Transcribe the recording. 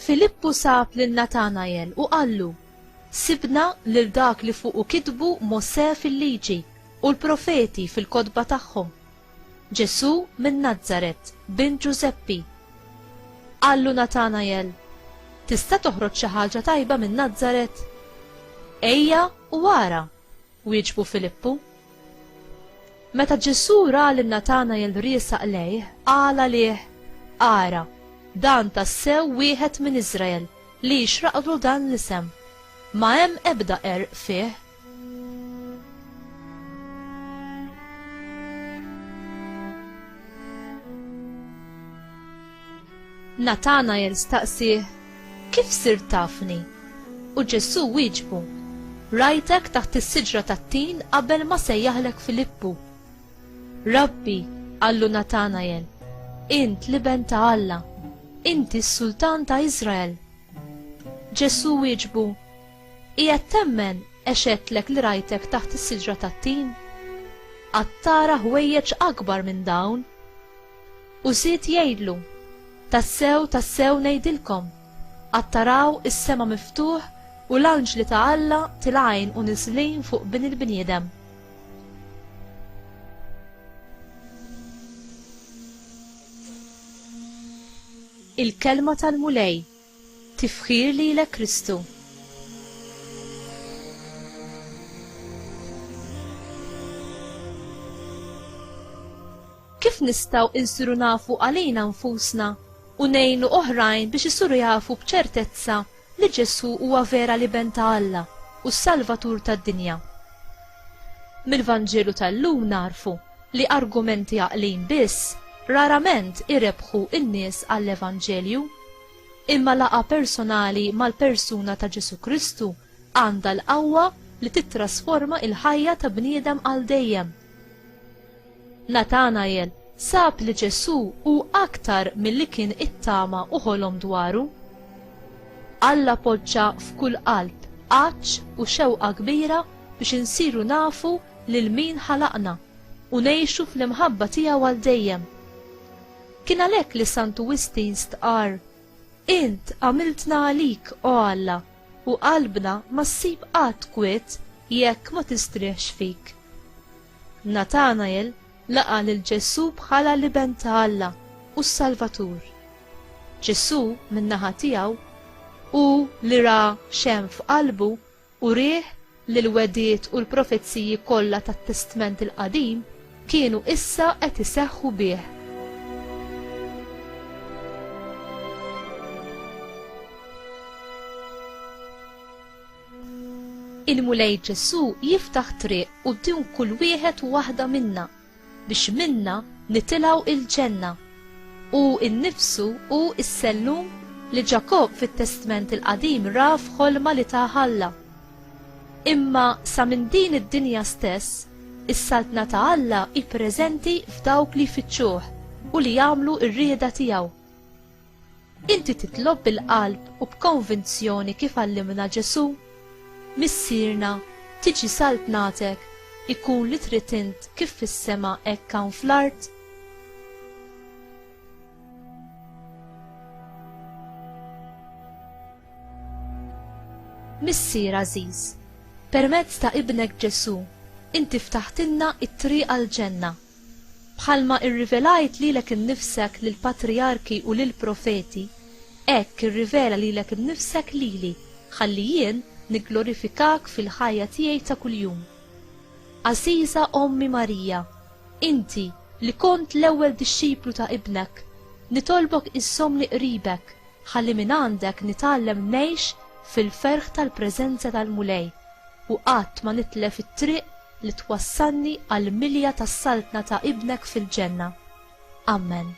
Filippu sab lil Natanajel u qallu: sibna lil dak li fuqu kitbu Mosè fil-liġi u l-profeti fil-kotba tagħhom, Ġesu minn Nażaret, bint Ġuseppi. Qallu Natanajel: tista' toħroġ xi ħaġa tajba minn Nażaret? Ejja u wara, wieġbu Filippu. Meta Ġesu ra lil Natanajel riesaq lejh, qal għalih: ara, dan tassew wieħed minn Iżrael li jixraqlu dan l-isem, ma hemm ebda għerq fih. Natanajel staqsih: kif sirt tafni? U Ġesu wieġbu: rajtek taħt is-siġra tat-tin qabel ma sejjaħlek Filippu. Rabbi, qallu Natanajel, int l-iben ta' Alla, inti s-Sultan ta' Iżrael. Ġesu wieġbu: qiegħed temmen għax għedtlek li rajtek taħt is-siġra tat-tin? Għattara ħwejjeġ akbar minn dawn. U żied jgħidlu: tassew ngħidilkom, għattaraw is-sema miftuħ u l-anġli ta' Alla tilgħin u niżlin fuq bin il-bniedem. Il-kelma tal-mulej, tifħir lilek Kristu. Kif nistgħu insiru nafu għalina nfusna u ngħinu oħrajn biex isiru jafu b'ċertezza li Ġesu huwa vera l-iben ta' Alla u s-Salvatur tad-dinja? Mill-Vanġelu tal-lum narfu li argumenti għaqlin biss rarament irebħu n-nies għall-Evanġelju, imma laqa personali mal-persuna ta' Ġesu Kristu għandha l-qawwa li titrasforma il-ħajja ta' bniedem għal dejjem. Natanajel sab li Ġesu hu aktar milli kien ittama u ħolom dwaru. Alla poġġa f'kull qalb għaġġ u xewqa kbira biex insiru nafu lil min ħalaqna u ngħixu fl-imħabba tiegħu għal dejjem. Kien għalhekk li Santu Wistin stqar: int għamiltna għalik, o Alla, u qalbna ma ssib qatt kwiet jekk ma tistrieħx fik. Natanajel laqa lil Ġesu bħala l-iben ta' Alla u s-Salvatur. Ġesu min-naħa tiegħu u li ra xem f'qalbu u rieħ li l-wediet u l-profezziji kollha tat-Testament il-Qadim kienu issa qed iseħħu bih. Il-mulej Ġesu jiftaħ triq quddiem kull wieħed u waħda minna biex minna nitilgħu il-ġenna u nnifsu u s-sellum li Ġakob fit-Testament il-Qadim ra f'ħolma li ta' Alla. Imma sa minn din id-dinja stess, is-saltna ta' Alla ippreżenti f'dawk li jfittxuh u li jagħmlu r-rieda tiegħu. Inti titlob bil-qalb u b'konvinzjoni kif għallimna Ġesu? Missierna, tiġi saltnatek, ikun li trid int kif fis-sema hekk hawn fl-art? Missier Aziz, permezz ta' ibnek Ġesu, inti ftaħtilna it-triq għall-ġenna. Bħalma irrivelajt lilek innifsek lill-patriarki u lill-profeti, hekk irrivela lilek innifsek lili, ħalli jien nigglorifikak fil-ħajja tiegħi ta' kuljum. Aziza Ommi Marija, inti li kont l-ewwel dixxiplu ta' ibnek, nitolbok iżżommni qribek ħalli minn għandek nitgħallem ngħix fil-ferħ tal-preżenza tal-mulej u qatt ma nitlef it-triq li twassalni għall-milja tas-saltna ta' ibnek fil-ġenna. Amen.